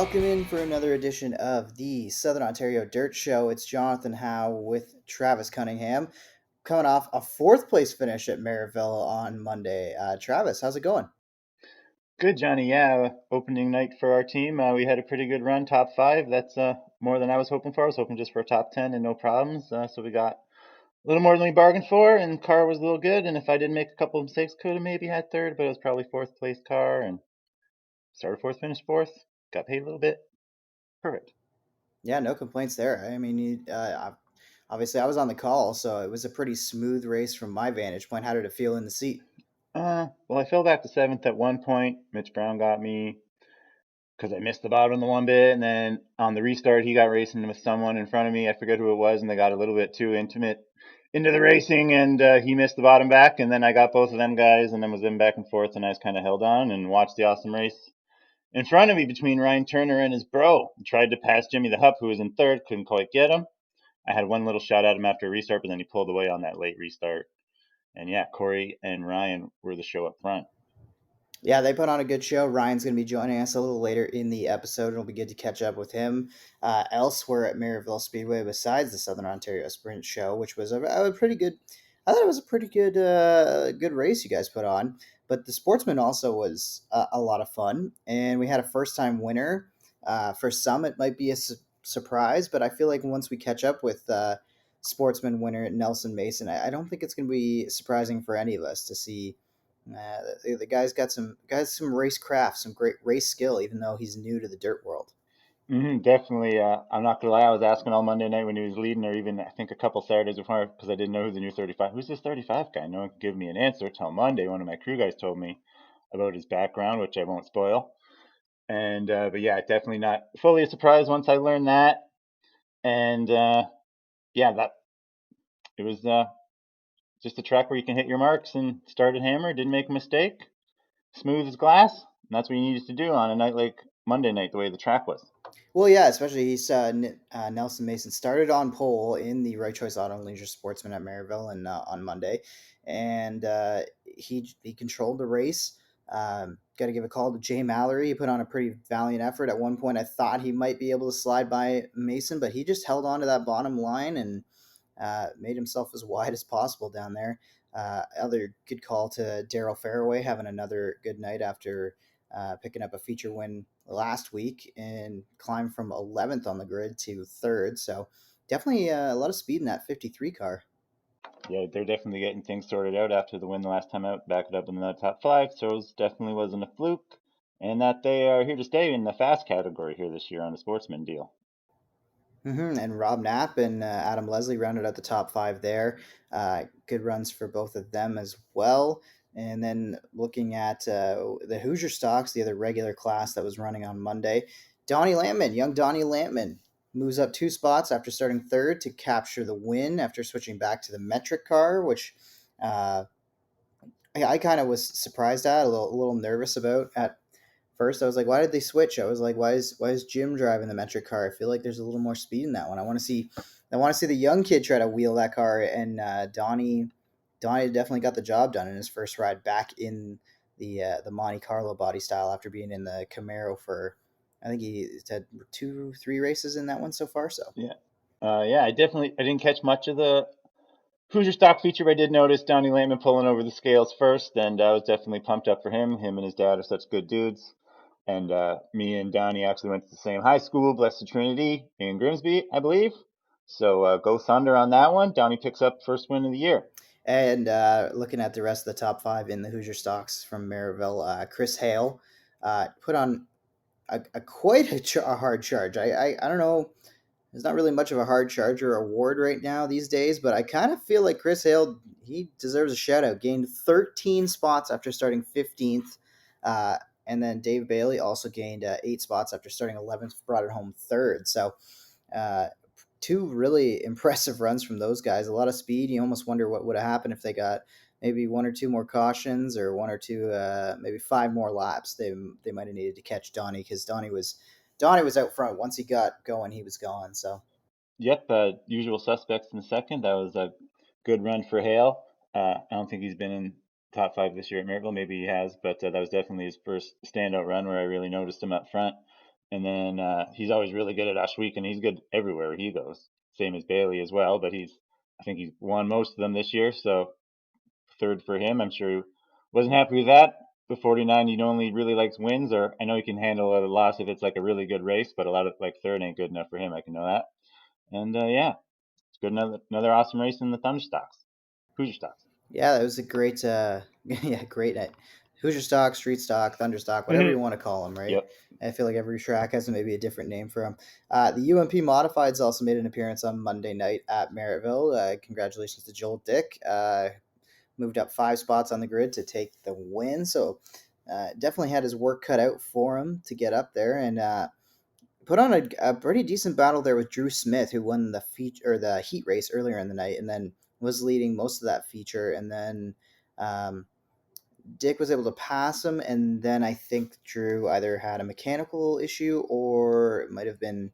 welcome in for another edition of the Southern Ontario Dirt Show. It's Jonathan Howe with Travis Cunningham, coming off a fourth place finish at Merrittville on Monday. Travis, how's it going? Good, Johnny. Yeah, opening night for our team. We had a pretty good run, top five. That's more than I was hoping for. I was hoping just for a top 10 and no problems. So we got a little more than we bargained for, and car was a little good. And if I didn't make a couple of mistakes, could have maybe had third, but it was probably fourth place car. And started fourth, finished fourth. Got paid a little bit. Perfect. Yeah, no complaints there. I mean, obviously I was on the call, so it was a pretty smooth race from my vantage point. How did it feel in the seat? Well, I fell back to seventh at one point. Mitch Brown got me because I missed the bottom the one bit, and then on the restart he got racing with someone in front of me. I forget who it was, and they got a little bit too intimate into the racing, and he missed the bottom back, and then I got both of them guys, and then was them back and forth, and I just kind of held on and watched the awesome race in front of me between Ryan Turner and his bro. Tried to pass Jimmy the Hup, who was in third, couldn't quite get him. I had one little shot at him after a restart, but then he pulled away on that late restart. And yeah, Corey and Ryan were the show up front. Yeah, they put on a good show. Ryan's going to be joining us a little later in the episode. It'll be good to catch up with him elsewhere at Merrittville Speedway besides the Southern Ontario Sprint Show, which was a pretty good. I thought it was a pretty good race you guys put on. But the Sportsman also was a lot of fun, and we had a first time winner. For some, it might be a surprise, but I feel like once we catch up with Sportsman winner Nelson Mason, I don't think it's going to be surprising for any of us to see the guy's got some race craft, some great race skill, even though he's new to the dirt world. Definitely. I'm not gonna lie. I was asking all Monday night when he was leading, or even I think a couple Saturdays before, because I didn't know who the new 35. Who's this 35 guy? No one could give me an answer till Monday. One of my crew guys told me about his background, which I won't spoil. And but yeah, definitely not fully a surprise once I learned that. And yeah, that it was just a track where you can hit your marks and started hammer, didn't make a mistake, smooth as glass. And that's what you needed to do on a night like Monday night, the way the track was. Well, yeah, especially Nelson Mason started on pole in the Right Choice Auto and Leisure Sportsman at Maryville and on Monday, and he controlled the race. Got to give a call to Jay Mallory. He put on a pretty valiant effort. At one point, I thought he might be able to slide by Mason, but he just held on to that bottom line and made himself as wide as possible down there. Other good call to Daryl Fairway having another good night after picking up a feature win last week and climbed from 11th on the grid to third. So definitely a lot of speed in that 53 car. Yeah, they're definitely getting things sorted out after the win the last time out, back it up in the top five. So it definitely wasn't a fluke, and that they are here to stay in the fast category here this year on the Sportsman deal. And Rob Knapp and Adam Leslie rounded out the top five there. Good runs for both of them as well. And then looking at the Hoosier Stocks, the other regular class that was running on Monday, young Donnie Lampman, moves up 2 spots after starting third to capture the win after switching back to the metric car, which uh, I kind of was surprised at, a little nervous about at first. I was like, why did they switch? I was like, why is Jim driving the metric car? I feel like there's a little more speed in that one. I want to see the young kid try to wheel that car, and Donnie definitely got the job done in his first ride back in the Monte Carlo body style after being in the Camaro for, I think he's had 2-3 races in that one so far. So Yeah, yeah, I didn't catch much of the Hoosier stock feature, but I did notice Donnie Lampman pulling over the scales first, and I was definitely pumped up for him. Him and his dad are such good dudes. And me and Donnie actually went to the same high school, Blessed Trinity in Grimsby, I believe. So go Thunder on that one. Donnie picks up first win of the year. and looking at the rest of the top five in the Hoosier stocks from Maryville, Chris Hale put on a hard charge. I don't know. There's not really much of a hard charger award right now these days, but I kind of feel like Chris Hale, he deserves a shout out. Gained 13 spots after starting 15th. Uh, and then Dave Bailey also gained 8 spots after starting 11th, brought it home third. So uh, two really impressive runs from those guys. A lot of speed. You almost wonder what would have happened if they got maybe one or two more cautions or one or two, maybe 5 more laps. They might have needed to catch Donnie because Donnie was out front. Once he got going, he was gone. So Yep, usual suspects in the second. That was a good run for Hale. I don't think he's been in top five this year at Merrittville. Maybe he has, but that was definitely his first standout run where I really noticed him up front. And then he's always really good at Ashweek, and he's good everywhere he goes. Same as Bailey as well, but I think he's won most of them this year, so third for him. I'm sure he wasn't happy with that. The 49, he only really likes wins, or I know he can handle a loss if it's like a really good race, but a lot of like third ain't good enough for him. I can know that. And yeah, it's good. Another awesome race in the Thunderstocks, Hoosier Stocks. Yeah, that was a great, yeah, great night. Hoosier stock, street stock, thunder stock, whatever you want to call them, right? Yep. I feel like every track has maybe a different name for them. The UMP Modifieds also made an appearance on Monday night at Merrittville. Congratulations to Joel Dick. Moved up 5 spots on the grid to take the win. So definitely had his work cut out for him to get up there, and put on a pretty decent battle there with Drew Smith, who won the feature or the heat race earlier in the night, and then was leading most of that feature. And then um, Dick was able to pass him, and then I think Drew either had a mechanical issue or it might have been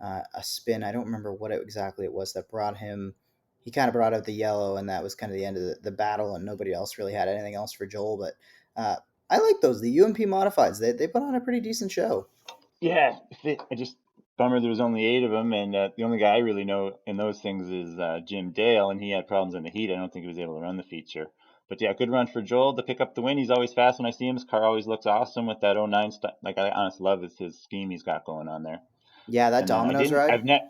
a spin. I don't remember what exactly it was that brought him. He kind of brought out the yellow, and that was kind of the end of the battle, and nobody else really had anything else for Joel. But I like those. The UMP modifieds, they put on a pretty decent show. Yeah, I just bummer there was only 8 of them, and the only guy I really know in those things is Jim Dale, and he had problems in the heat. I don't think he was able to run the feature. But yeah, good run for Joel to pick up the win. He's always fast when I see him. His car always looks awesome with that '09 stuff. Like I honestly love his scheme he's got going on there. Yeah, that And then Domino's ride.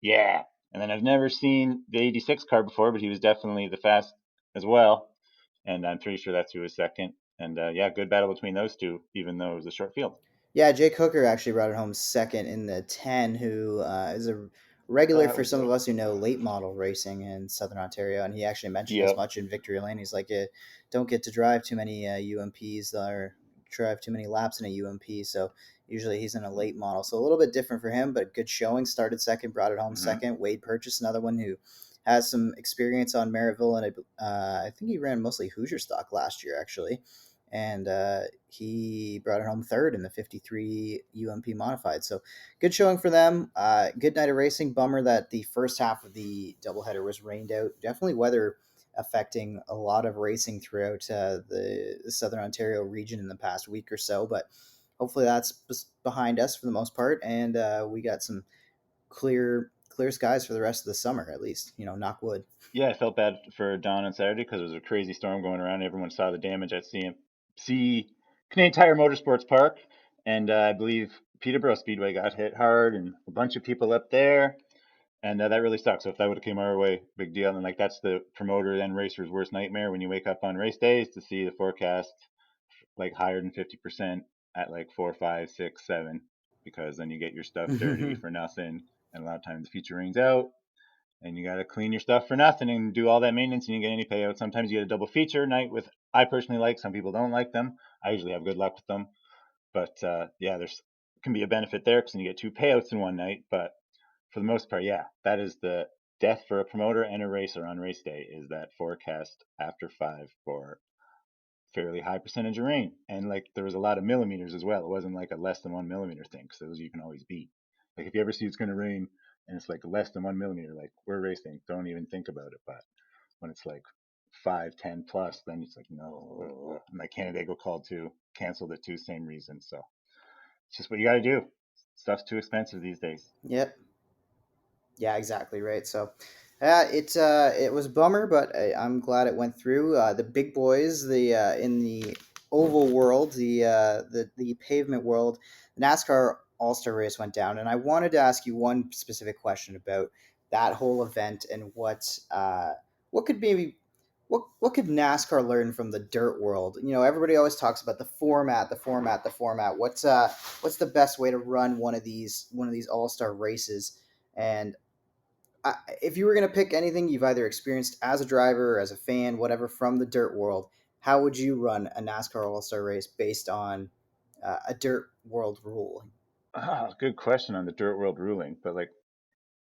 yeah, and then I've never seen the '86 car before, but he was definitely the fast as well. And I'm pretty sure that's who was second. And yeah, good battle between those two, even though it was a short field. Yeah, Jake Hooker actually brought it home second in the 10, who is a regular That for was some of right. us who know late model racing in Southern Ontario. And he actually mentioned as Yep. much in Victory Lane. He's like, don't get to drive too many UMPs or drive too many laps in a UMP. So usually he's in a late model. So a little bit different for him, but good showing. Started second, brought it home Hmm. second. Wade Purchase, another one who has some experience on Merrittville. And I think he ran mostly Hoosier stock last year, actually, and he brought it home third in the 53 UMP modified. So good showing for them. Good night of racing. Bummer that the first half of the doubleheader was rained out. Definitely weather affecting a lot of racing throughout the Southern Ontario region in the past week or so, but hopefully that's behind us for the most part, and we got some clear skies for the rest of the summer, at least. Knock wood. Yeah, I felt bad for Don on Saturday because there was a crazy storm going around. Everyone saw the damage at CMC Canadian Tire Motorsports Park, and I believe Peterborough Speedway got hit hard, and a bunch of people up there, and that really sucks. So if that would have came our way, big deal. And like that's the promoter and racer's worst nightmare when you wake up on race days to see the forecast like higher than 50% at like 4, 5, 6, 7, because then you get your stuff dirty for nothing, and a lot of times the feature rings out and you got to clean your stuff for nothing and do all that maintenance and you get any payout. Sometimes you get a double feature night with I personally like. Some people don't like them. I usually have good luck with them, but yeah, there's can be a benefit there because you get 2 payouts in one night. But for the most part, yeah, that is the death for a promoter and a racer on race day is that forecast after 5 for fairly high percentage of rain. And like there was a lot of millimeters as well. It wasn't like a less than 1 millimeter thing because those you can always beat. Like if you ever see it's going to rain and it's like less than 1 millimeter, like we're racing, don't even think about it. But when it's like 5, 10 plus, then it's like no. And like Canandaigua called too, canceled it too, same reason. So it's just what you got to do. Stuff's too expensive these days. Yep. Yeah, exactly right. So, it was a bummer, but I'm glad it went through. The big boys, the in the oval world, the pavement world, the NASCAR All Star Race went down, and I wanted to ask you one specific question about that whole event and what could maybe what could NASCAR learn from the dirt world? Everybody always talks about the format, the format, the format. What's the best way to run one of these All Star races? And if you were going to pick anything you've either experienced as a driver or as a fan, whatever, from the dirt world, how would you run a NASCAR All Star race based on a dirt world rule? Good question on the dirt world ruling, but like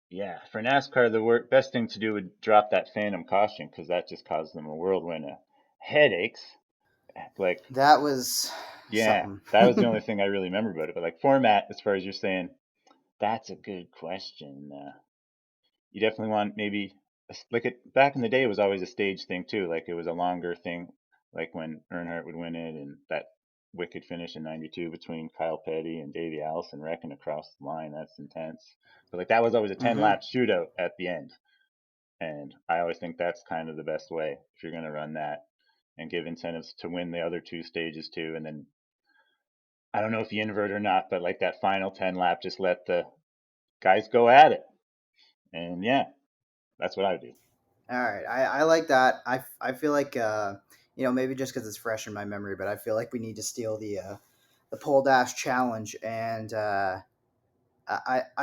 yeah, for NASCAR, the best thing to do would drop that phantom caution because that just caused them a whirlwind of headaches. Like, That was yeah, something. that was the only thing I really remember about it. But like format, as far as you're saying, that's a good question. You definitely want maybe like it back in the day. It was always a stage thing too. Like it was a longer thing, like when Earnhardt would win it, and that wicked finish in '92 between Kyle Petty and Davey Allison wrecking across the line. That's intense. But like that was always a 10 Mm-hmm. lap shootout at the end. And I always think that's kind of the best way if you're going to run that and give incentives to win the other two stages too. And then I don't know if you invert or not, but like that final 10 lap, just let the guys go at it. And yeah, that's what I do. All right, I like that. I feel like maybe just because it's fresh in my memory, but I feel like we need to steal the pole dash challenge, and I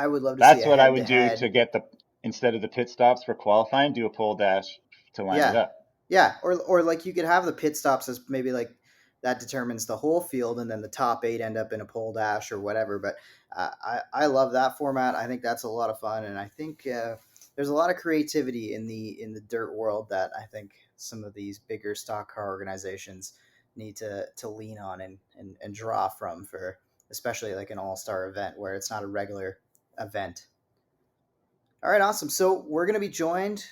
would love to see That's a what I head to would do to head. get the, instead of the pit stops for qualifying, do a pole dash to line it Yeah, up. yeah, or like you could have the pit stops as maybe like that determines the whole field, and then the top eight end up in a pole dash or whatever. But I love that format. I think that's a lot of fun, and I think there's a lot of creativity in the dirt world that I think some of these bigger stock car organizations need to lean on and draw from for especially like an all star event where it's not a regular event. All right, awesome. So we're gonna be joined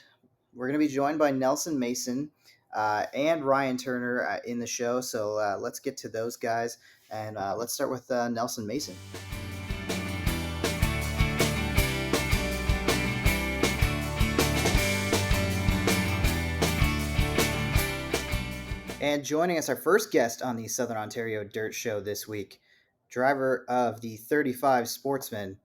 by Nelson Mason and Ryan Turner in the show. So let's get to those guys, and let's start with Nelson Mason. And joining us, our first guest on the Southern Ontario Dirt Show this week, driver of the 35 Sportsman,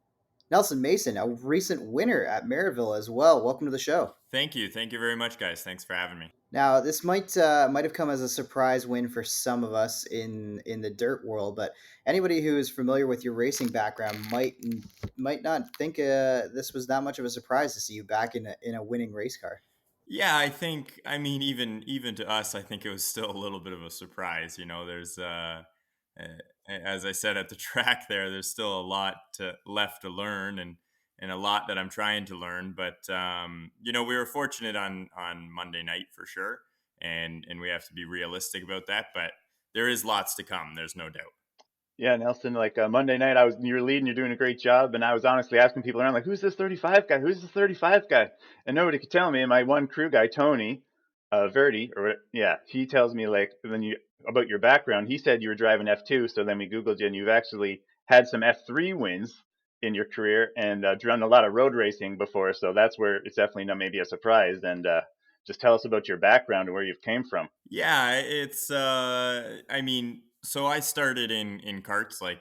Nelson Mason, a recent winner at Merrittville as well. Welcome to the show. Thank you. Thank you very much, guys. Thanks for having me. Now, this might have come as a surprise win for some of us in the dirt world, but anybody who is familiar with your racing background might not think this was that much of a surprise to see you back in a winning race car. Yeah, I think. I mean, even to us, I think it was still a little bit of a surprise. There's as I said at the track there's still a lot left to learn and a lot that I'm trying to learn. But we were fortunate on Monday night for sure, and we have to be realistic about that. But there is lots to come. There's no doubt. Yeah, Nelson, like Monday night, you're leading, you're doing a great job. And I was honestly asking people around, like, who's this 35 guy? Who's this 35 guy? And nobody could tell me. And my one crew guy, Tony, Verdi, yeah, he tells me like, about your background. He said you were driving F2. So then we Googled you and you've actually had some F3 wins in your career and run a lot of road racing before. So that's where it's definitely not maybe a surprise. And just tell us about your background and where you've came from. Yeah, it's I mean, so I started in karts like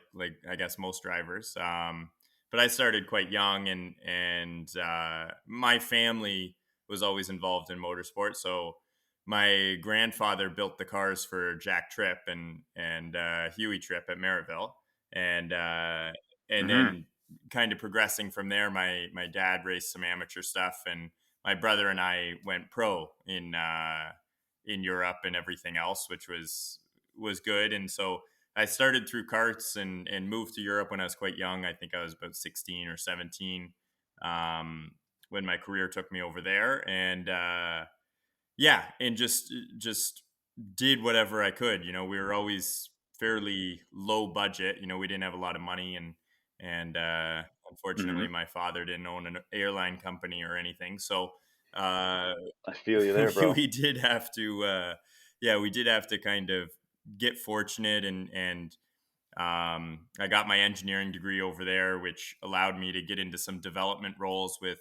I guess most drivers. But I started quite young and my family was always involved in motorsport. So my grandfather built the cars for Jack Tripp and Huey Tripp at Merrittville. And Hmm. then kind of progressing from there, my dad raced some amateur stuff and my brother and I went pro in Europe and everything else, which was good. And so I started through karts and moved to Europe when I was quite young. I think I was about 16 or 17 um, when my career took me over there, and yeah, and just did whatever I could. We were always fairly low budget. We didn't have a lot of money, and unfortunately, Hmm. my father didn't own an airline company or anything. So uh, I feel you there, bro. we did have to yeah, we did have to kind of get fortunate and I got my engineering degree over there, which allowed me to get into some development roles with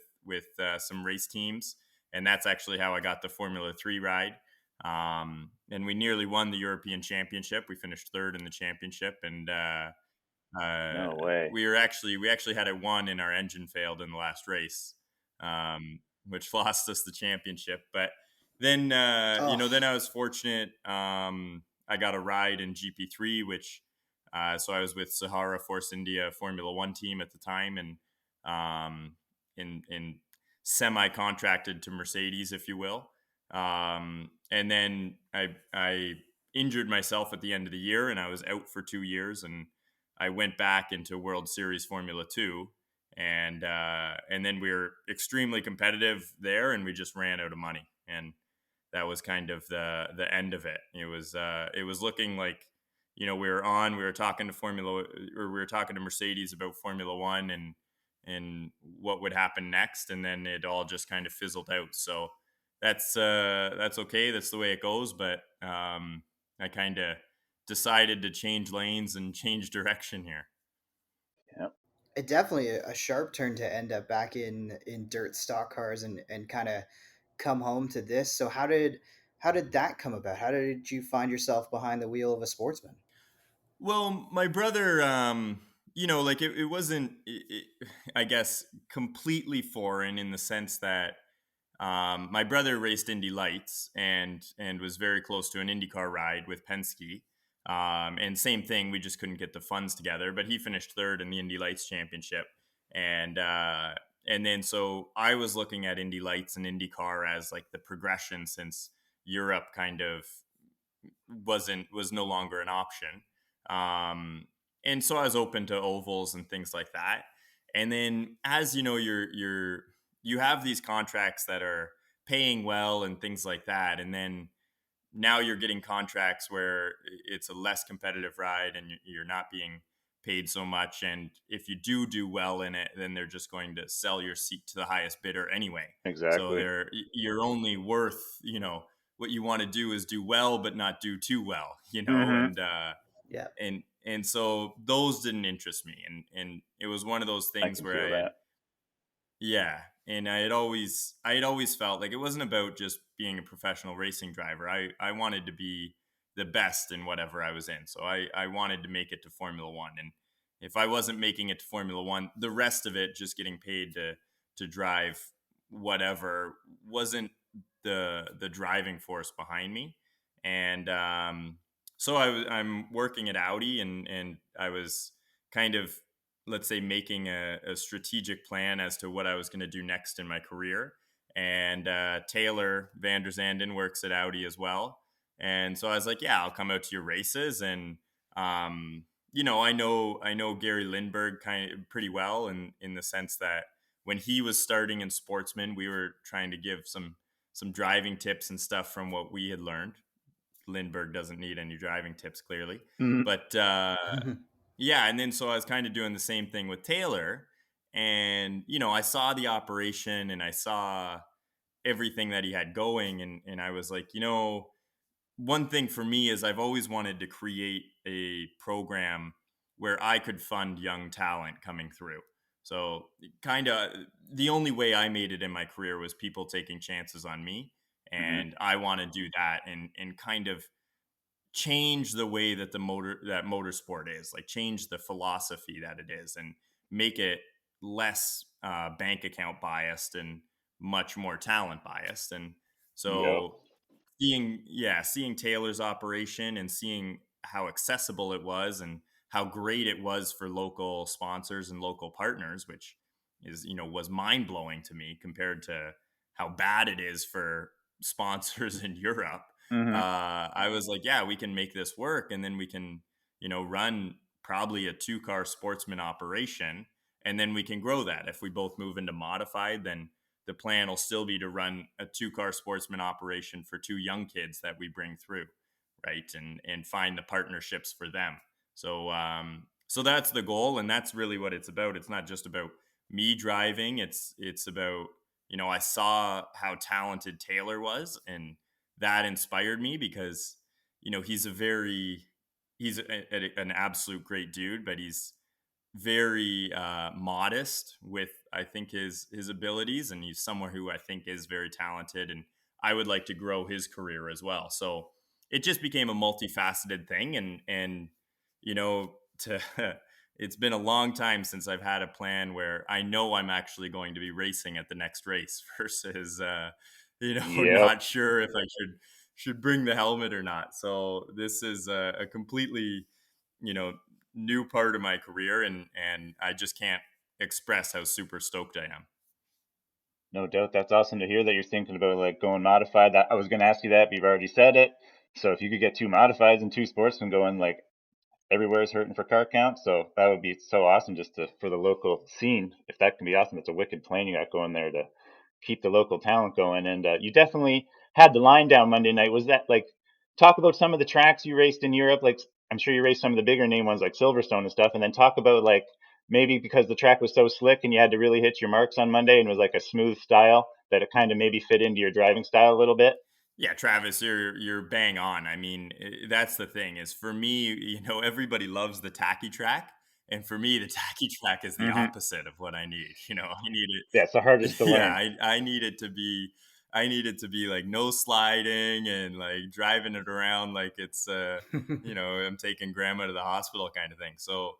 some race teams, and that's actually how I got the Formula 3 ride. And we nearly won the European Championship. We finished third in the championship, and uh, No way. we actually had a one and our engine failed in the last race, which lost us the championship. But then Oh, then I was fortunate. I got a ride in GP3, which so I was with Sahara Force India Formula One team at the time, and in semi contracted to Mercedes, if you will. And then I injured myself at the end of the year, and I was out for 2 years, and I went back into World Series Formula Two, and then we were extremely competitive there, and we just ran out of money, and that was kind of the end of it. It was looking like we were talking to Mercedes about Formula One and what would happen next, and then it all just kind of fizzled out. So that's okay. That's the way it goes. But I kind of decided to change lanes and change direction here. Yeah. It definitely a sharp turn to end up back in dirt stock cars and kind of come home to this. So how did that come about? How did you find yourself behind the wheel of a Sportsman? Well, my brother, like it wasn't, I guess, completely foreign in the sense that my brother raced Indy Lights and was very close to an IndyCar ride with Penske. And same thing, we just couldn't get the funds together. But he finished third in the Indy Lights Championship, and and then so I was looking at Indy Lights and IndyCar as like the progression since Europe kind of was no longer an option. Um, and so I was open to ovals and things like that. And then as you know, you have these contracts that are paying well and things like that, and then now you're getting contracts where it's a less competitive ride and you're not being paid so much, and if you do well in it, then they're just going to sell your seat to the highest bidder anyway. So Exactly. you're only worth, what you want to do is do well but not do too well, Mm-hmm. Yeah. and so those didn't interest me, and it was one of those I things can where feel I had, that. yeah, and I had always felt like it wasn't about just being a professional racing driver. I wanted to be the best in whatever I was in. So I wanted to make it to Formula 1, and if I wasn't making it to Formula 1, the rest of it just getting paid to drive whatever wasn't the driving force behind me. And so I'm working at Audi, and I was kind of, let's say, making a strategic plan as to what I was going to do next in my career. And Taylor Vanderzanden works at Audi as well. And so I was like, yeah, I'll come out to your races. And, I know Gary Lindbergh kind of pretty well in the sense that when he was starting in Sportsman, we were trying to give some driving tips and stuff from what we had learned. Lindbergh doesn't need any driving tips, clearly. Mm-hmm. But yeah, and then so I was kind of doing the same thing with Taylor, and I saw the operation and I saw everything that he had going, and I was like, one thing for me is I've always wanted to create a program where I could fund young talent coming through. So kind of the only way I made it in my career was people taking chances on me, Mm-hmm. and I want to do that and kind of change the way that motorsport is, like change the philosophy that it is, and make it less bank account biased and much more talent biased. And Yep. so seeing Taylor's operation and seeing how accessible it was and how great it was for local sponsors and local partners, which was mind blowing to me compared to how bad it is for sponsors in Europe. Mm-hmm. I was like, yeah, we can make this work, and then we can, run probably a 2-car Sportsman operation, and then we can grow that. If we both move into modified, then the plan will still be to run a 2-car Sportsman operation for 2 young kids that we bring through, right, and find the partnerships for them. So that's the goal, and that's really what it's about. It's not just about me driving. It's about, I saw how talented Taylor was, and that inspired me because he's an absolute great dude, but he's very modest with, I think, his abilities, and he's someone who I think is very talented, and I would like to grow his career as well. So it just became a multifaceted thing, and to it's been a long time since I've had a plan where I know I'm actually going to be racing at the next race versus Yep. not sure if I should bring the helmet or not. So this is a completely you know new part of my career, and I just can't express how super stoked I am. No doubt. That's awesome to hear that you're thinking about like going modified. That I was going to ask you that, but you've already said it. So if you could get 2 modifieds and 2 sportsmen going, like everywhere is hurting for car count. So that would be so awesome just for the local scene. If that can be awesome, it's a wicked plan you got going there to keep the local talent going. And you definitely had the line down Monday night. Was that like talk about some of the tracks you raced in Europe? Like I'm sure you raced some of the bigger name ones like Silverstone and stuff. And then talk about like maybe because the track was so slick and you had to really hit your marks on Monday and it was like a smooth style that it kind of maybe fit into your driving style a little bit. Yeah, Travis, you're bang on. I mean, that's the thing is for me, everybody loves the tacky track, and for me, the tacky track is the Hmm. opposite of what I need. I need Yeah, it's the hardest it. to Yeah, learn. I need it to be. I need it to be like no sliding and like driving it around like it's I'm taking grandma to the hospital kind of thing. So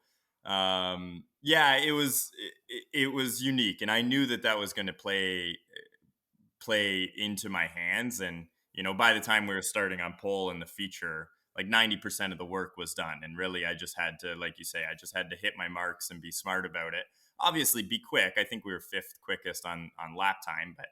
yeah, it was unique, and I knew that that was going to play into my hands. And, by the time we were starting on pole in the feature, like 90% of the work was done. And really, I just had to, like you say, I just had to hit my marks and be smart about it. Obviously, be quick. I think we were fifth quickest on lap time, but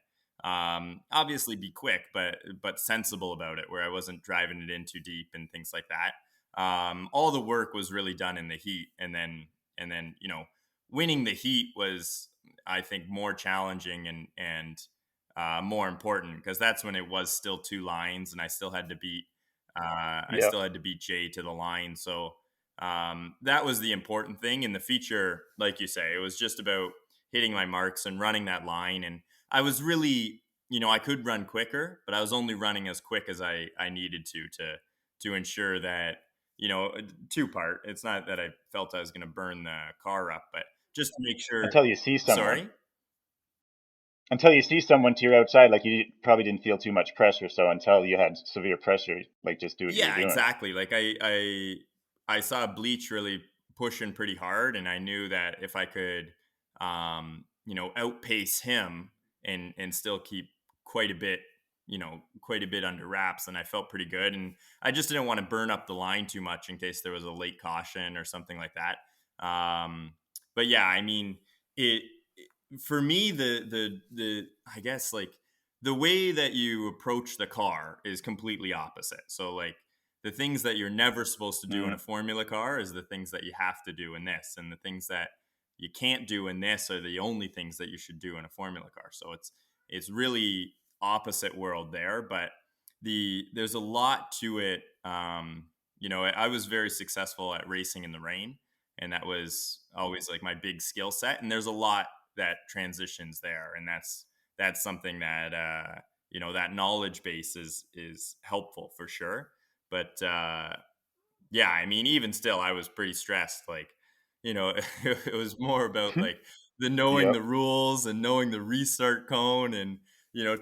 obviously be quick, but sensible about it, where I wasn't driving it in too deep and things like that. All the work was really done in the heat, and then winning the heat was, I think, more challenging and more important, because that's when it was still two lines, and I Yep. still had to beat Jay to the line. So that was the important thing in the feature. Like you say, it was just about hitting my marks and running that line. And I was really, I could run quicker, but I was only running as quick as I needed to ensure that, two part. It's not that I felt I was going to burn the car up, but just to make sure. Until you see someone. Sorry. Until you see someone to your outside, like you probably didn't feel too much pressure. So until you had severe pressure, like just do what you were Yeah, doing. exactly. Like I saw Bleach really pushing pretty hard, and I knew that if I could, outpace him and still keep quite a bit, quite a bit under wraps, and I felt pretty good. And I just didn't want to burn up the line too much in case there was a late caution or something like that. But yeah, I mean, it for me, the I guess, like, the way that you approach the car is completely opposite. So, like, the things that you're never supposed to do in Mm. a formula car is the things that you have to do in this, and the things that you can't do in this are the only things that you should do in a formula car. So it's really opposite world there. But there's a lot to it. I was very successful at racing in the rain, and that was always like my big skill set. And there's a lot that transitions there, and that's something that that knowledge base is helpful for sure. But yeah, I mean, even still, I was pretty stressed. Like, it was more about like the knowing Yep. the rules and knowing the restart cone. And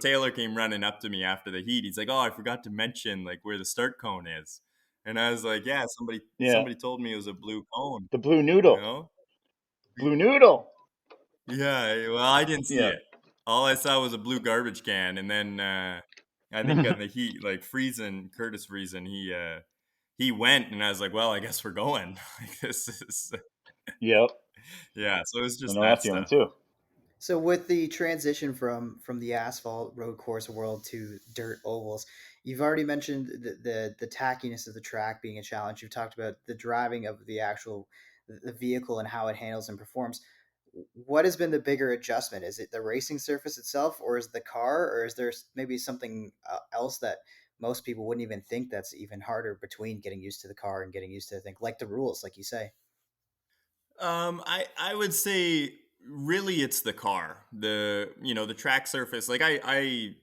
Taylor came running up to me after the heat. He's like, "Oh, I forgot to mention like where the start cone is," and I was like, "Yeah, somebody Yeah. somebody told me it was a blue cone." The blue You noodle. know? Blue noodle. Yeah, well, I didn't see Yeah. it. All I saw was a blue garbage can, and then I think on the heat, like Curtis Friesen, he went, and I was like, "Well, I guess we're going." Like, this is Yep. yeah. So it was I just know that that feeling stuff. too. So with the transition from the asphalt road course world to dirt ovals, you've already mentioned the tackiness of the track being a challenge. You've talked about the driving of the actual the vehicle and how it handles and performs. What has been the bigger adjustment? Is it the racing surface itself, or is the car, or is there maybe something else that most people wouldn't even think that's even harder between getting used to the car and getting used to think like the rules, like you say? I would say really it's the car, the track surface. Like I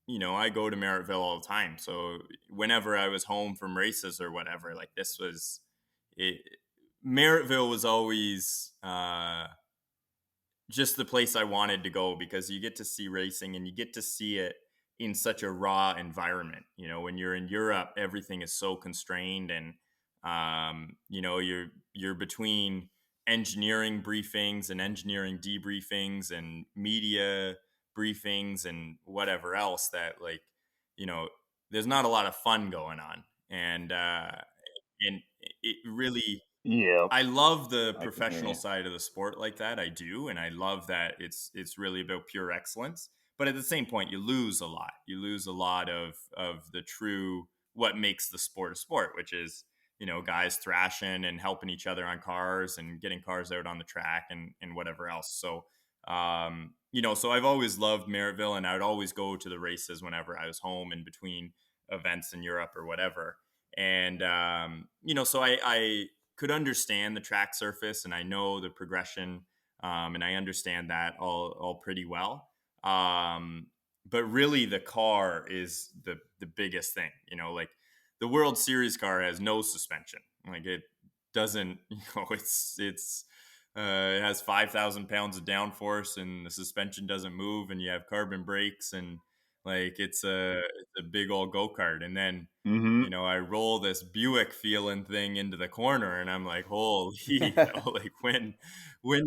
go to Merrittville all the time, so whenever I was home from races or whatever, like this was it. Merrittville was always just the place I wanted to go, because you get to see racing and you get to see it in such a raw environment. When you're in Europe, everything is so constrained, and you're between engineering briefings and engineering debriefings and media briefings and whatever else that, like, you know there's not a lot of fun going on. And it really, Yep. I love the I can hear professional you. side of the sport like that. I do, and I love that it's really about pure excellence. But at the same point, you lose a lot. You lose a lot of the true, what makes the sport a sport, which is, guys thrashing and helping each other on cars and getting cars out on the track and whatever else. So so I've always loved Merrittville, and I would always go to the races whenever I was home in between events in Europe or whatever. And so I could understand the track surface, and I know the progression, and I understand that all pretty well. Um, but really the car is the biggest thing. Like the World Series car has no suspension. Like it doesn't. It has 5,000 pounds of downforce, and the suspension doesn't move, and you have carbon brakes, and like it's a big old go kart. And then Mm-hmm. I roll this Buick feeling thing into the corner, and I'm like, holy, like when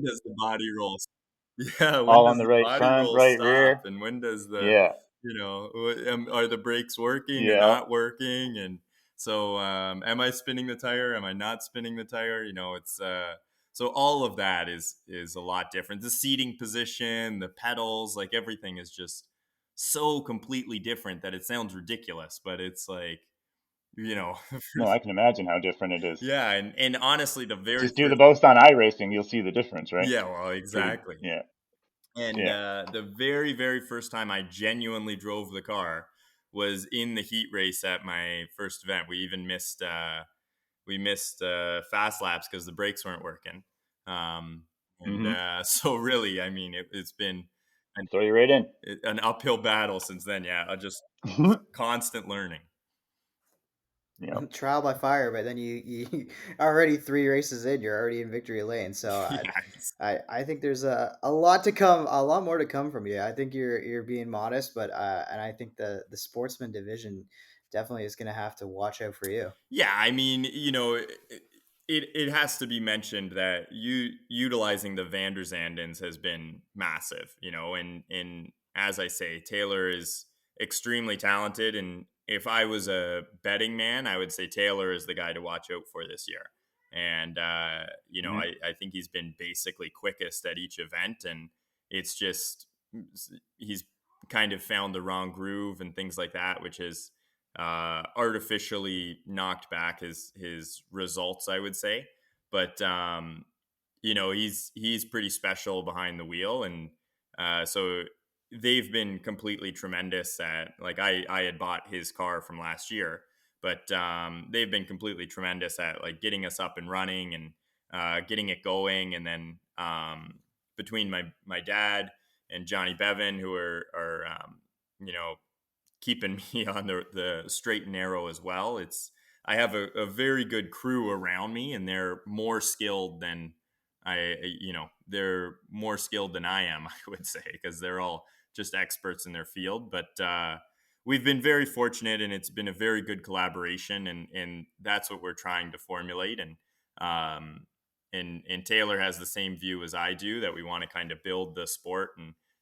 does the body roll? Yeah, when All on does the the right body front, roll right stop, rear. and when does Yeah. are the brakes working or Yeah. not working? And so, am I spinning the tire? Am I not spinning the tire? It's so all of that is a lot different. The seating position, the pedals, like everything is just so completely different that it sounds ridiculous, but it's like, you know, No, I can imagine how different it is. yeah, and honestly, the very Just do the first, most on iRacing, you'll see the difference, right? yeah, well, Pretty. exactly. Yeah. And Yeah. the very, very first time I genuinely drove the car was in the heat race at my first event. We missed fast laps because the brakes weren't working. And Mm-hmm. so really, I mean, it's been an, Throw you right in. an uphill battle since then. Yeah, I just constant learning. Yep. Trial by fire, but then you already 3 races in, you're already in victory lane. So Yeah, I think there's a lot to come, a lot more to come from you. I think you're being modest, but and I think the Sportsman Division definitely is going to have to watch out for you. yeah, I mean, it has to be mentioned that you utilizing the Vanderzandens has been massive, and as I say, Taylor is extremely talented, and if I was a betting man, I would say Taylor is the guy to watch out for this year. And Mm-hmm. I think he's been basically quickest at each event, and it's just he's kind of found the wrong groove and things like that, which is artificially knocked back his results, I would say. But he's pretty special behind the wheel, and so they've been completely tremendous at, like, I had bought his car from last year, but they've been completely tremendous at like getting us up and running and getting it going, and then between my dad and Johnny Bevan, who are you know keeping me on the straight and narrow as well. I have a very good crew around me, and they're more skilled than I am, I would say, because they're all just experts in their field. But we've been very fortunate, and it's been a very good collaboration, and that's what we're trying to formulate. And Taylor has the same view as I do, that we want to kind of build the sport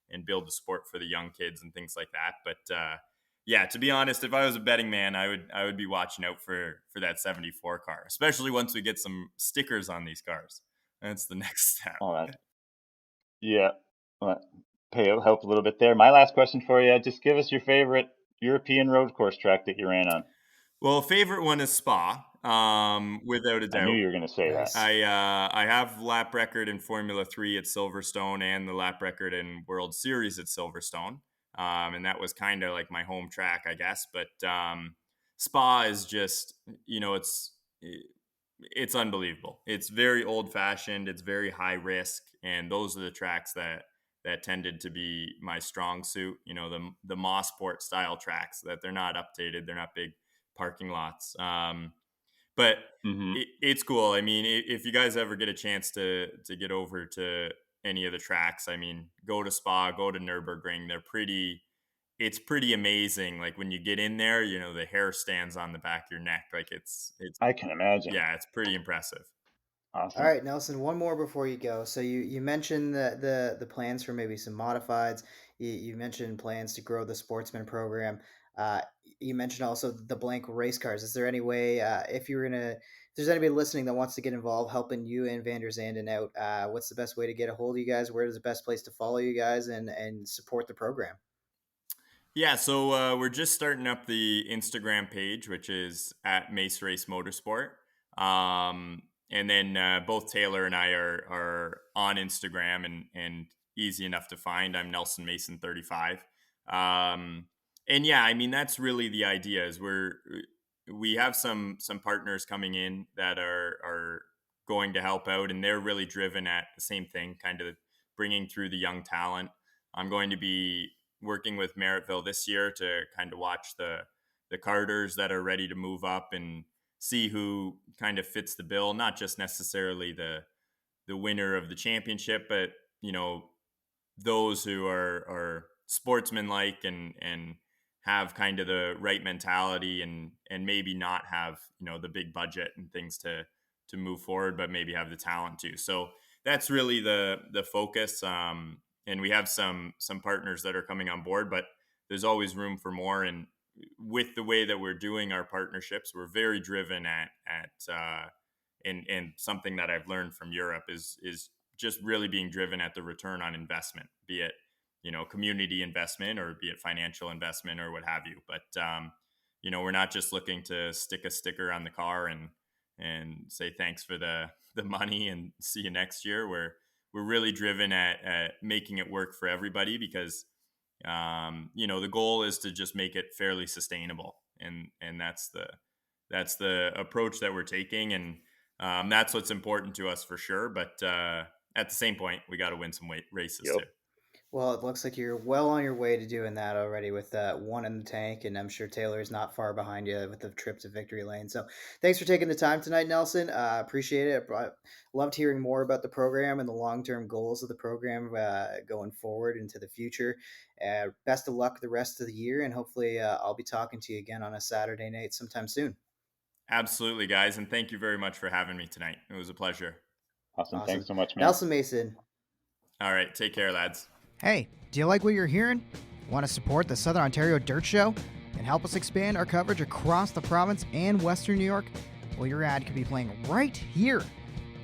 and build the sport for the young kids and things like that. But yeah, to be honest, if I was a betting man, I would be watching out for that 74 car, especially once we get some stickers on these cars. That's the next step. All that. Yeah. Well, help a little bit there. My last question for you: just give us your favorite European road course track that you ran on. Well, favorite one is Spa, without a I knew doubt. you were going to say that. Nice. I have lap record in Formula 3 at Silverstone, and the lap record in World Series at Silverstone. And that was kind of like my home track, I guess. But Spa is just, it's unbelievable. It's very old fashioned. It's very high risk, and those are the tracks that tended to be my strong suit. The Mossport style tracks, that they're not updated. They're not big parking lots. But Mm-hmm. it's cool. I mean, if you guys ever get a chance to get over to any of the tracks, I mean, go to Spa, go to Nürburgring. It's pretty amazing. Like when you get in there, the hair stands on the back of your neck. Like it's I can imagine. yeah, it's pretty impressive. All Awesome. right, Nelson, one more before you go. So you mentioned the plans for maybe some modifieds. You mentioned plans to grow the sportsman program. Uh, you mentioned also the blank race cars. Is there any way, if there's anybody listening that wants to get involved helping you and Vanderzanden out, what's the best way to get a hold of you guys? Where is the best place to follow you guys and support the program? Yeah, so we're just starting up the Instagram page, which is at Mace Race Motorsport. And then both Taylor and I are on Instagram, and easy enough to find. I'm Nelson Mason 35. And yeah, I mean, that's really the idea. Is we have some partners coming in that are going to help out, and they're really driven at the same thing, kind of bringing through the young talent. I'm going to be working with Merrittville this year to kind of watch the Carters that are ready to move up and see who kind of fits the bill, not just necessarily the winner of the championship, but those who are sportsmanlike and have kind of the right mentality and maybe not have the big budget and things to move forward, but maybe have the talent to. So that's really the focus. And we have some partners that are coming on board, but there's always room for more. And with the way that we're doing our partnerships, we're very driven and something that I've learned from Europe is just really being driven at the return on investment, be it community investment or be it financial investment or what have you. But we're not just looking to stick a sticker on the car and say thanks for the money and see you next year. We're really driven at making it work for everybody because the goal is to just make it fairly sustainable, and that's the approach that we're taking, and that's what's important to us for sure. But at the same point, we got to win some races Yep. too. Well, it looks like you're well on your way to doing that already with one in the tank, and I'm sure Taylor is not far behind you with the trip to victory lane. So, thanks for taking the time tonight, Nelson. Appreciate it. I loved hearing more about the program and the long-term goals of the program going forward into the future. Best of luck the rest of the year, and hopefully, I'll be talking to you again on a Saturday night sometime soon. Absolutely, guys, and thank you very much for having me tonight. It was a pleasure. Awesome. Awesome, Thanks so much, man. Nelson Mason. All right, take care, lads. Hey, do you like what you're hearing? Want to support the Southern Ontario Dirt Show and help us expand our coverage across the province and Western New York? Well, your ad could be playing right here.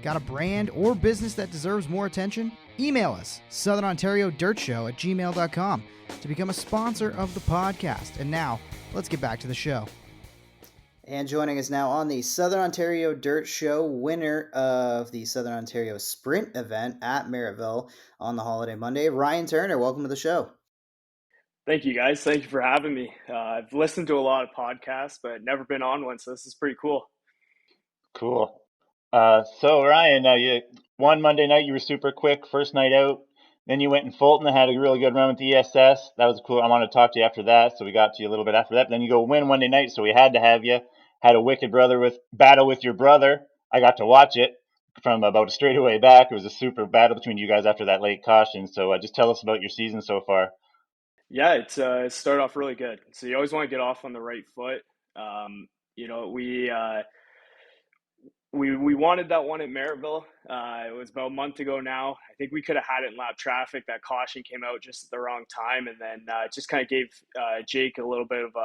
Got a brand or business that deserves more attention? Email us, southernontariodirtshow@gmail.com to become a sponsor of the podcast. And now, let's get back to the show. And joining us now on the Southern Ontario Dirt Show, winner of the Southern Ontario Sprint event at Merrittville on the holiday Monday, Ryan Turner. Welcome to the show. Thank you, guys. Thank you for having me. I've listened to a lot of podcasts, but never been on one, so this is pretty cool. Cool. So Ryan, you won Monday night. You were super quick, first night out. Then you went in Fulton and had a really good run with the ESS. That was cool. I wanted to talk to you after that, so we got to you a little bit after that. But then you go win Monday night, so we had to have you. Had a wicked battle with your brother. I got to watch it from about a straightaway back. It was a super battle between you guys after that late caution. So just tell us about your season so far. Yeah, it started off really good. So you always want to get off on the right foot. Um, you know, we we wanted that one at Merrittville. It was about a month ago now. I think we could have had it in lap traffic. That caution came out just at the wrong time, and then just kind of gave Jake a little bit of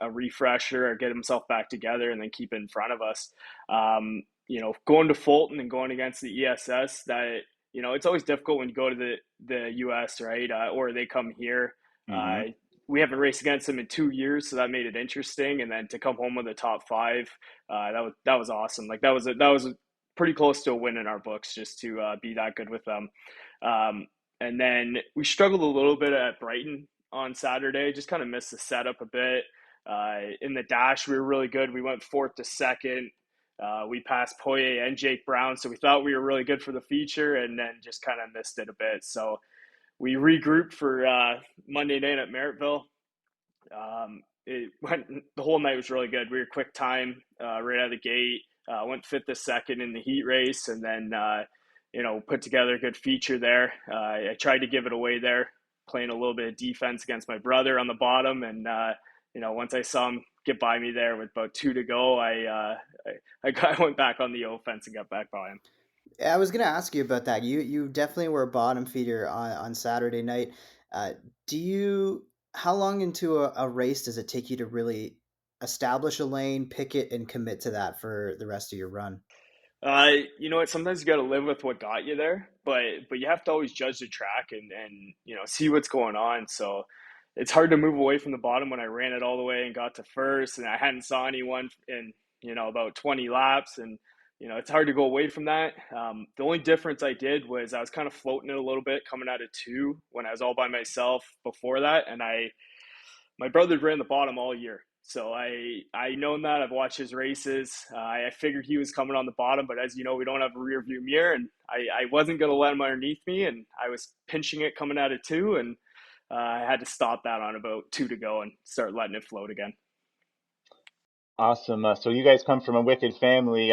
a refresher or get himself back together, and then keep it in front of us. Going to Fulton and going against the ESS, that it's always difficult when you go to the US, right? Or they come here. Mm-hmm. We haven't raced against them in 2 years, so that made it interesting. And then to come home with a top five, that was awesome. Like that was pretty close to a win in our books, just to be that good with them. And then we struggled a little bit at Brighton on Saturday, just kind of missed the setup a bit. In the dash, we were really good. We went fourth to second. We passed Poirier and Jake Brown, so we thought we were really good for the feature, and then just kind of missed it a bit. So we regrouped for Monday night at Merrittville. The whole night was really good. We were quick time right out of the gate. Went fifth to second in the heat race, and then put together a good feature there. I tried to give it away there, playing a little bit of defense against my brother on the bottom, and once I saw him get by me there with about 2 to go, I went back on the offense and got back by him. I was going to ask you about that. You definitely were a bottom feeder on Saturday night. How long into a race does it take you to really establish a lane, pick it, and commit to that for the rest of your run? You know what? Sometimes you got to live with what got you there, but you have to always judge the track and see what's going on. So it's hard to move away from the bottom when I ran it all the way and got to first, and I hadn't saw anyone in about 20 laps, and it's hard to go away from that. The only difference I did was I was kind of floating it a little bit coming out of two when I was all by myself before that, and my brother ran the bottom all year. So I known that. I've watched his races. I figured he was coming on the bottom, but as you know, we don't have a rear view mirror, and I wasn't going to let him underneath me, and I was pinching it coming out of two, and I had to stop that on about 2 to go and start letting it float again. Awesome. So you guys come from a wicked family.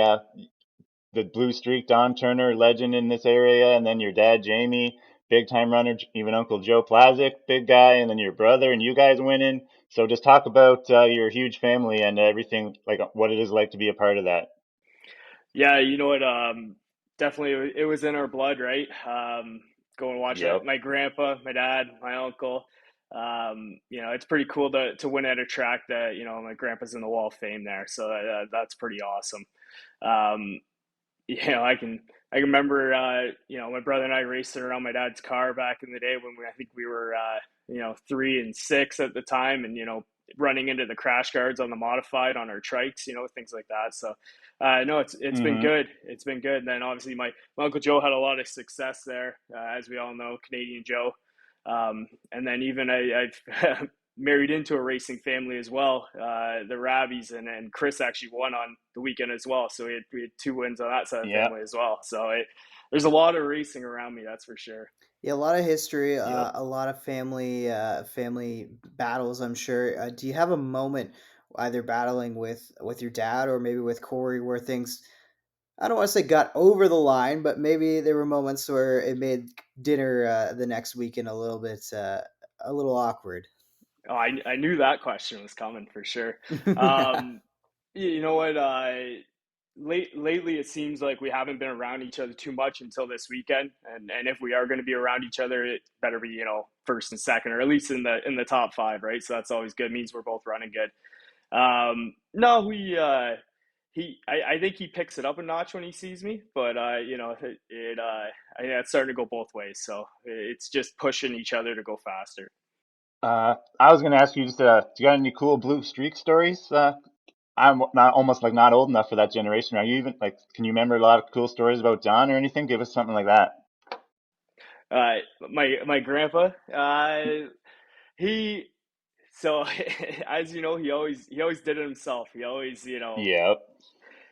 The Blue Streak, Don Turner, legend in this area, and then your dad, Jamie, big time runner, even Uncle Joe Plazik, big guy, and then your brother and you guys winning. So just talk about your huge family and everything, like what it is like to be a part of that. Yeah, you know what? Definitely, it was in our blood, right? Going and watch Yep. my grandpa, my dad, my uncle. It's pretty cool to win at a track that my grandpa's in the Wall of Fame there, so that's pretty awesome. Um, I can remember my brother and I racing around my dad's car back in the day when I think we were 3 and 6 at the time, and running into the crash guards on the modified on our trikes, things like that. So no, it's been Mm-hmm. good. It's been good. And then obviously my uncle Joe had a lot of success there, as we all know, Canadian Joe. And then even I've married into a racing family as well, the Rabbies, and Chris actually won on the weekend as well. So we had 2 wins on that side of the Yeah. family as well. So there's a lot of racing around me, that's for sure. Yeah, a lot of history, Yep. a lot of family battles, I'm sure. Do you have a moment either battling with your dad or maybe with Corey where things, I don't want to say got over the line, but maybe there were moments where it made dinner the next weekend a little awkward. Oh, I knew that question was coming for sure. Um, you know what? Lately, it seems like we haven't been around each other too much until this weekend, and if we are going to be around each other, it better be first and second, or at least in the top five, right? So that's always good. It means we're both running good. No, I think he picks it up a notch when he sees me, but it's starting to go both ways. So it's just pushing each other to go faster. I was gonna ask you just, do you got any cool Blue Streak stories? I'm not almost like not old enough for that generation. Are you even like? Can you remember a lot of cool stories about John or anything? Give us something like that. Uh, my grandpa, he so as you know, he always did it himself. He always Yep.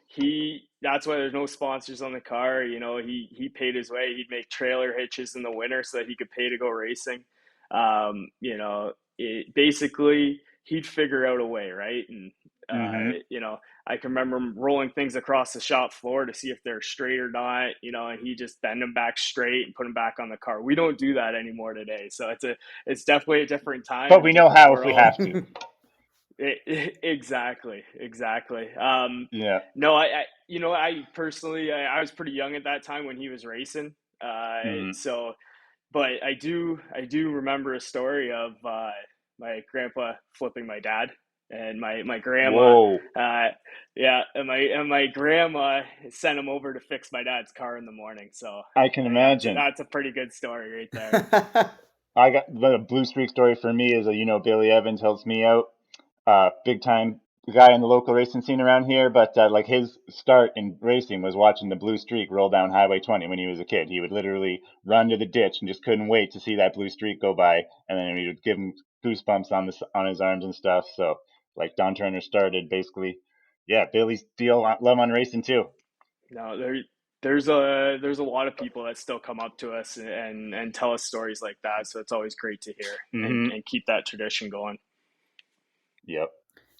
he that's why there's no sponsors on the car. He paid his way. He'd make trailer hitches in the winter so that he could pay to go racing. Basically he'd figure out a way, right? And Mm-hmm. I can remember him rolling things across the shop floor to see if they're straight or not. And he just bend them back straight and put them back on the car. We don't do that anymore today, so it's definitely a different time, But a we know different how if we world. have to. Exactly. Yeah. No, I personally, I was pretty young at that time when he was racing. Mm-hmm. So, but I do remember a story of my grandpa flipping my dad and my grandma. Whoa. Uh, yeah, and my grandma sent him over to fix my dad's car in the morning. So, I can imagine. that's a pretty good story right there. I got the Blue Streak story for me is Billy Evans helps me out. Big time guy in the local racing scene around here, but like his start in racing was watching the Blue Streak roll down Highway 20 when he was a kid. He would literally run to the ditch and just couldn't wait to see that Blue Streak go by, and then he would give him goosebumps on his arms and stuff. So like Don Turner started basically, yeah. Billy's deal love on racing too. No, there's a lot of people that still come up to us and tell us stories like that. So it's always great to hear and, Mm-hmm. and keep that tradition going. Yep.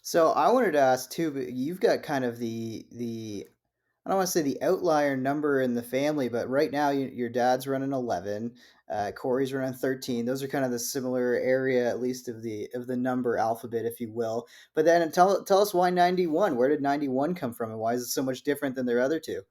So I wanted to ask too, but you've got kind of the I don't want to say the outlier number in the family, but right now your dad's running 11, Corey's running 13. Those are kind of the similar area, at least of the number alphabet, if you will. But then tell us why 91. Where did 91 come from, and why is it so much different than their other two?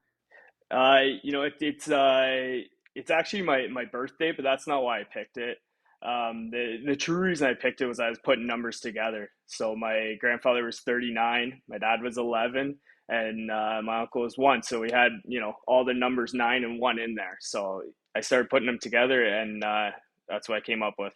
It's actually my birthday, but that's not why I picked it. The true reason I picked it was I was putting numbers together. So my grandfather was 39, my dad was 11, and my uncle was 1. So we had all the numbers 9 and 1 in there. So I started putting them together, and that's what I came up with.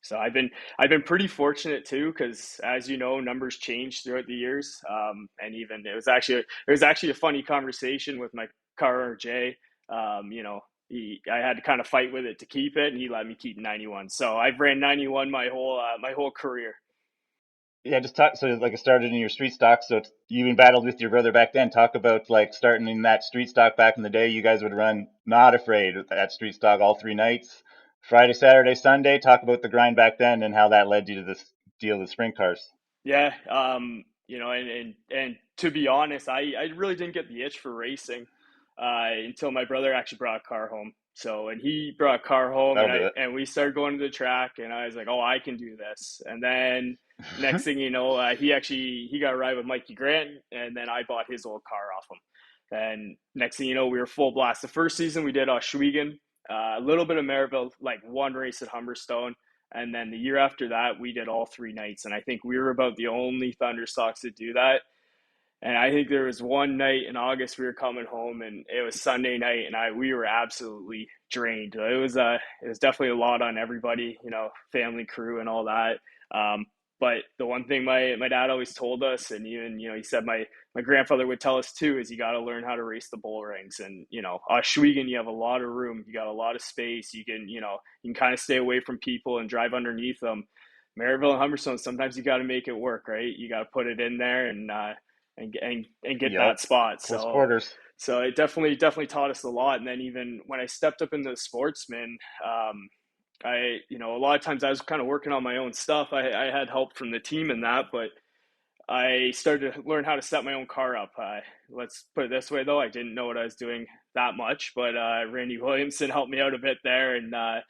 So I've been pretty fortunate too, because as you know, numbers change throughout the years. And even it was actually a funny conversation with my car owner Jay. I had to kind of fight with it to keep it, and he let me keep 91. So I've ran 91 my whole career. Yeah, just talk. So like it started in your street stock. So you even battled with your brother back then. Talk about like starting in that street stock back in the day. You guys would run not afraid at street stock all 3 nights. Friday, Saturday, Sunday. Talk about the grind back then and how that led you to this deal with sprint cars. Yeah, and to be honest, I really didn't get the itch for racing until my brother actually brought a car home. So, and he brought a car home, That'll do it. and we started going to the track, and I was like, oh, I can do this. And then next thing you know, he got a ride with Mikey Grant, and then I bought his old car off him. And next thing you know, we were full blast. The first season we did Schwiegen, a little bit of Merrittville, like one race at Humberstone. And then the year after that, we did all 3 nights. And I think we were about the only Thunderstocks to do that. And I think there was one night in August we were coming home, and it was Sunday night, and we were absolutely drained. It was definitely a lot on everybody, family, crew, and all that. But the one thing my dad always told us, and even he said my grandfather would tell us too, is you got to learn how to race the bull rings. And Schwiegen, you have a lot of room, you got a lot of space, you can kind of stay away from people and drive underneath them. Merrittville and Humberstone, sometimes you got to make it work, right? You got to put it in there and get Yep. that spot. Close quarters. So it definitely taught us a lot. And then even when I stepped up into the Sportsman, a lot of times I was kind of working on my own stuff. I had help from the team in that, but I started to learn how to set my own car up. Let's put it this way, though. I didn't know what I was doing that much, but Randy Williamson helped me out a bit there. And, I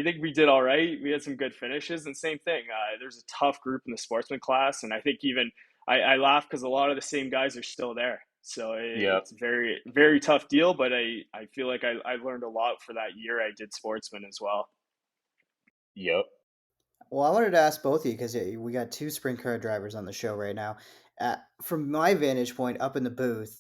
think we did all right. We had some good finishes. And same thing, there's a tough group in the Sportsman class. And I think even I laugh because a lot of the same guys are still there. So it's very, very tough deal. But I feel like I learned a lot for that year I did Sportsman as well. Yep. Well, I wanted to ask both of you because we got two sprint car drivers on the show right now. From my vantage point up in the booth,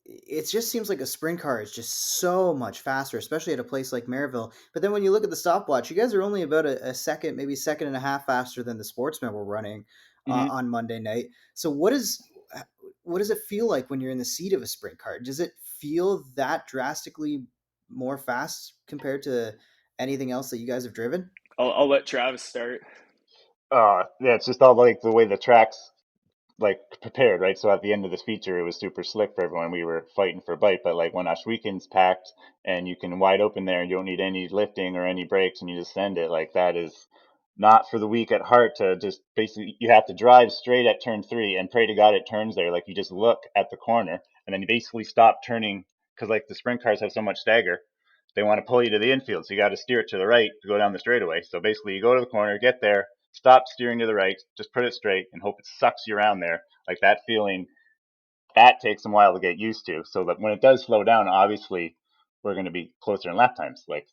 it just seems like a sprint car is just so much faster, especially at a place like Maryville. But then when you look at the stopwatch, you guys are only about a second, maybe second and a half faster than the Sportsmen were running on Monday night. So what does it feel like when you're in the seat of a sprint car? Does it feel that drastically more fast compared to anything else that you guys have driven? I'll let Travis start. Yeah, it's just all like the way the track's like prepared, right? So at the end of this feature, it was super slick for everyone. We were fighting for a bite, but like when Ashweeken's packed and you can wide open there and you don't need any lifting or any brakes and you just send it, like that is not for the weak at heart to just basically, you have to drive straight at turn 3 and pray to God it turns there. Like you just look at the corner and then you basically stop turning because like the sprint cars have so much stagger. They want to pull you to the infield. So you got to steer it to the right to go down the straightaway. So basically you go to the corner, get there, stop steering to the right, just put it straight and hope it sucks you around there. Like that feeling, that takes a while to get used to. So that when it does slow down, obviously we're going to be closer in lap times. Like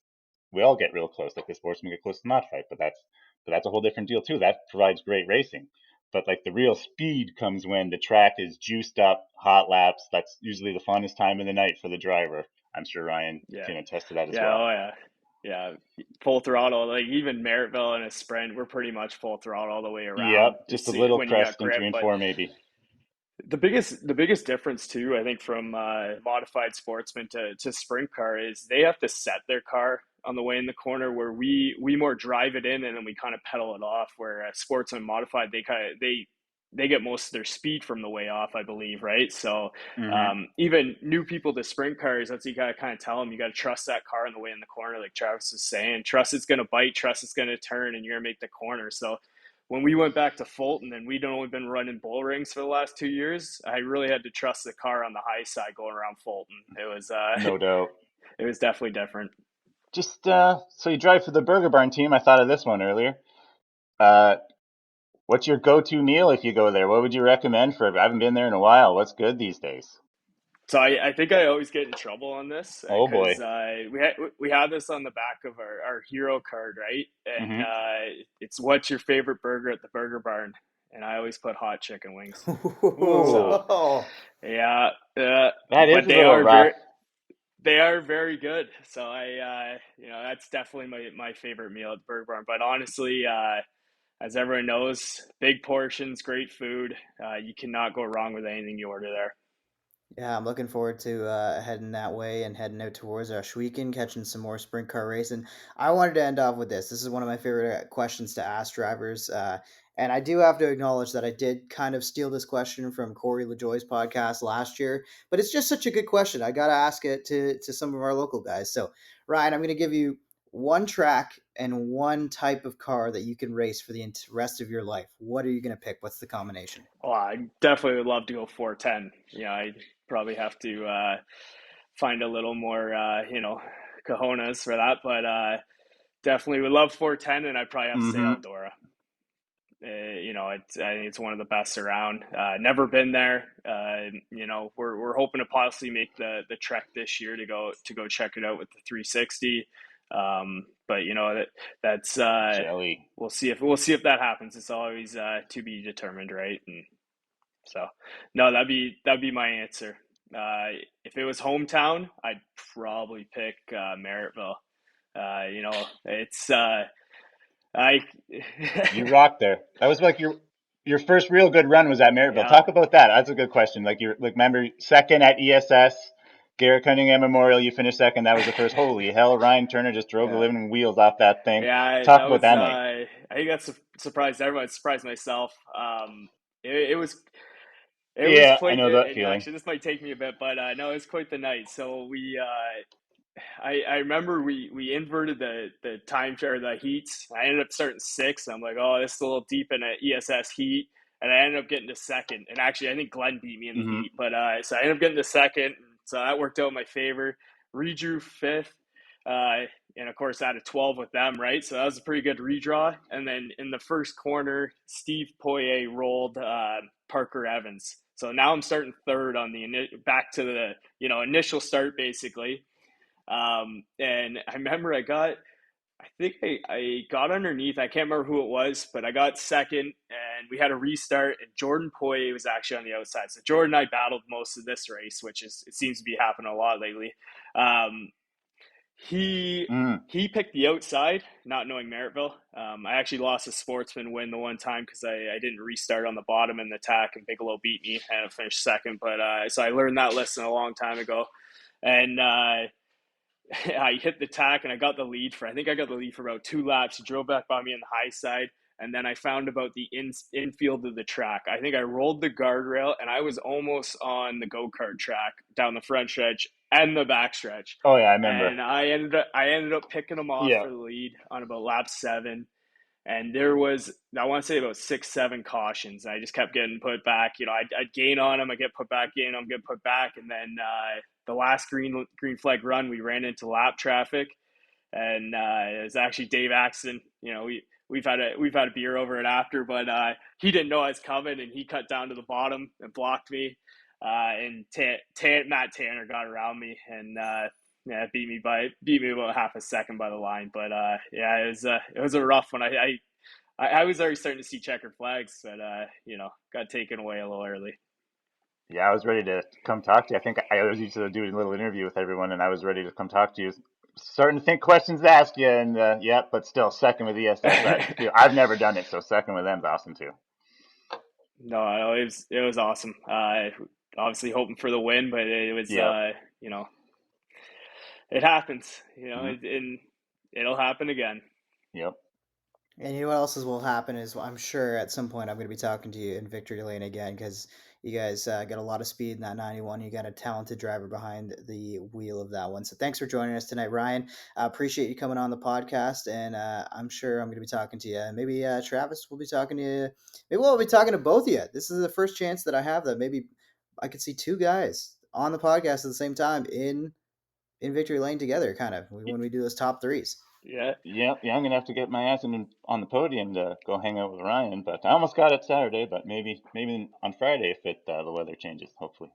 we all get real close, like the Sportsmen get close to modified, but that's a whole different deal too. That provides great racing. But like the real speed comes when the track is juiced up, hot laps. That's usually the funnest time of the night for the driver. I'm sure Ryan can attest to that as well. Oh yeah. Yeah, full throttle. Like even Merrittville in a sprint, we're pretty much full throttle all the way around. Yep, just a little When you got crest in grip, 3 and but 4 maybe. the biggest difference too, I think, from modified Sportsman to sprint car is they have to set their car on the way in the corner, where we more drive it in and then we kind of pedal it off. Where Sportsman modified, they get most of their speed from the way off, I believe, right? So even new people to sprint cars, that's, you got to kind of tell them, you got to trust that car on the way in the corner, like Travis was saying. Trust it's going to bite, trust it's going to turn, and you're going to make the corner. So when we went back to Fulton and we'd only been running bull rings for the last 2 years, I really had to trust the car on the high side going around Fulton. It was no doubt. It was definitely different. Just so you drive for the Burger Barn team. I thought of this one earlier. What's your go-to meal if you go there? What would you recommend for? I haven't been there in a while. What's good these days? So I think I always get in trouble on this Oh boy. because we have this on the back of our hero card, right? And it's what's your favorite burger at the Burger Barn? And I always put hot chicken wings. So, yeah, that is but a little rough. They are very good. So that's definitely my favorite meal at the Burger Barn. But honestly, as everyone knows, big portions, great food. You cannot go wrong with anything you order there. Yeah, I'm looking forward to heading that way and heading out towards Schweeken, catching some more sprint car racing. I wanted to end off with this. This is one of my favorite questions to ask drivers. And I do have to acknowledge that I did kind of steal this question from Corey LaJoy's podcast last year, but it's just such a good question. I got to ask it to some of our local guys. So, Ryan, I'm going to give you one track and one type of car that you can race for the rest of your life, what are you going to pick? What's the combination? Well, I definitely would love to go 410. I probably have to find a little more, cojones for that, but definitely would love 410, and I'd probably have to say Mm-hmm. Eldora. I think it's one of the best around. Never been there. We're hoping to possibly make the trek this year to go check it out with the 360. But that's Jelly. we'll see if that happens. It's always to be determined, right? And so, no, that'd be my answer. If it was hometown, I'd probably pick Merrittville. It's I You rocked there. That was like your first real good run was at Merrittville. yeah. Talk about that. That's a good question. Like remember second at ESS, Garrett Cunningham Memorial, you finished second. That was the first. Holy hell, Ryan Turner just drove the Yeah. living wheels off that thing. Yeah, Talk that about was. that night. I think that's surprised everyone. Surprised myself. It was. It was Yeah, I quite. know that And feeling. actually, this might take me a bit, but no, it was quite the night. So I remember we inverted the time or the heats. I ended up starting sixth. I'm like, oh, this is a little deep in an ESS heat, and I ended up getting to second. And actually, I think Glenn beat me in the Mm-hmm. heat, but so I ended up getting to second. So that worked out in my favor. Redrew fifth. And of course, I had a 12 with them, right? So that was a pretty good redraw. And then in the first corner, Steve Poirier rolled Parker Evans. So now I'm starting third on back to the initial start basically. And I remember I got underneath. I can't remember who it was, but I got second, and we had a restart. And Jordan Poirier was actually on the outside. So Jordan and I battled most of this race, it seems to be happening a lot lately. Um, he Mm. he picked the outside, not knowing Merrittville. I actually lost a Sportsman win the one time because I didn't restart on the bottom in the tack, and Bigelow beat me and I finished second. But so I learned that lesson a long time ago, and I hit the tack and I got the lead I think I got the lead for about 2 laps. He drove back by me on the high side. And then I found about the infield of the track. I think I rolled the guardrail and I was almost on the go-kart track down the front stretch and the back stretch. Oh yeah, I remember. And I ended up picking him off Yeah. for the lead on about lap 7. And there was, I want to say about 6, 7 cautions. I just kept getting put back. I'd gain on him, I get put back, gain on him, get put back, and then the last green flag run, we ran into lap traffic, and it was actually Dave Axton. We've had a beer over it after, but he didn't know I was coming, and he cut down to the bottom and blocked me. And Matt Tanner got around me, and yeah, beat me about half a second by the line. But yeah, it was a rough one. I was already starting to see checkered flags, but got taken away a little early. Yeah, I was ready to come talk to you. I think I was used to doing a little interview with everyone, and I was ready to come talk to you. Starting to think questions to ask you, and yeah, but still second with ESS. I've never done it, so second with them's awesome too. No, it was awesome. Obviously hoping for the win, but it was Yeah. it happens. Mm-hmm. And it'll happen again. Yep. And you know what else will happen is I'm sure at some point I'm going to be talking to you in Victory Lane again because you guys got a lot of speed in that 91. You got a talented driver behind the wheel of that one. So thanks for joining us tonight, Ryan. I appreciate you coming on the podcast, and I'm sure I'm going to be talking to you. And maybe Travis will be talking to you. Maybe we'll be talking to both of you. This is the first chance that I have that maybe I could see two guys on the podcast at the same time in Victory Lane together, kind of when we do those top threes. Yeah. Yeah. I'm gonna have to get my ass on the podium to go hang out with Ryan. But I almost got it Saturday, but maybe on Friday if the weather changes. Hopefully.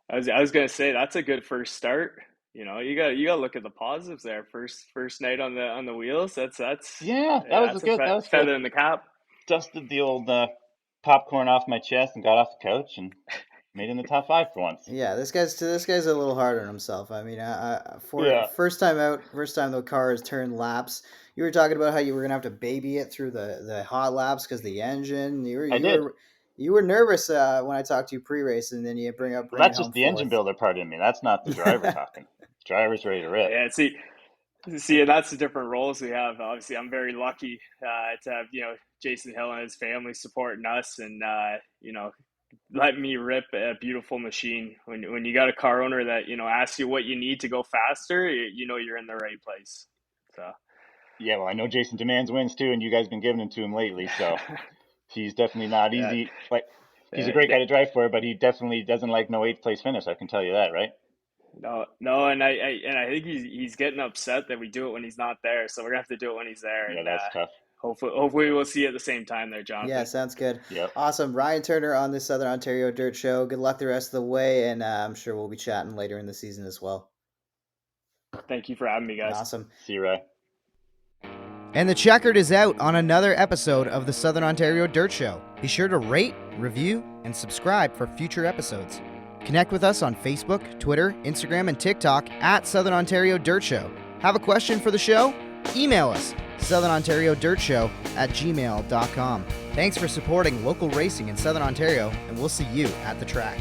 I was gonna say that's a good first start. You got to look at the positives there. First night on the wheels. Yeah, that was That's a good. That was good. feather in the cap. Dusted the old popcorn off my chest and got off the couch and made it in the top 5 for once. Yeah, this guy's a little hard on himself. I mean, for Yeah. first time out, first time the car has turned laps. You were talking about how you were gonna have to baby it through the hot laps because the engine. I did. You were nervous when I talked to you pre-race, and then you bring Well, it that's home just the engine fourth. builder part in me. That's not the driver talking. Driver's ready to rip. Yeah. See, and that's the different roles we have. Obviously, I'm very lucky to have Jason Hill and his family supporting us, and let me rip a beautiful machine. When you got a car owner that asks you what you need to go faster, you're in the right place. So Yeah, well, I know Jason demands wins too, and you guys been giving them to him lately, so he's definitely not yeah, easy. Like, he's a great guy to drive for, but he definitely doesn't like no 8th place finish. I can tell you that, right? no, and I think he's getting upset that we do it when he's not there. So we're gonna have to do it when he's there, Yeah, and that's tough. hopefully we'll see you at the same time there, Yeah, Jonathan. sounds good. Yep. Awesome. Ryan Turner on the Southern Ontario Dirt Show. Good luck the rest of the way, and I'm sure we'll be chatting later in the season as well. Thank you for having me, guys. Awesome. See you, Rye. And the checkered is out on another episode of the Southern Ontario Dirt Show. Be sure to rate, review, and subscribe for future episodes. Connect with us on Facebook, Twitter, Instagram, and TikTok at Southern Ontario Dirt Show. Have a question for the show? Email us, southernontariodirtshow@gmail.com. Thanks for supporting local racing in Southern Ontario, and we'll see you at the track.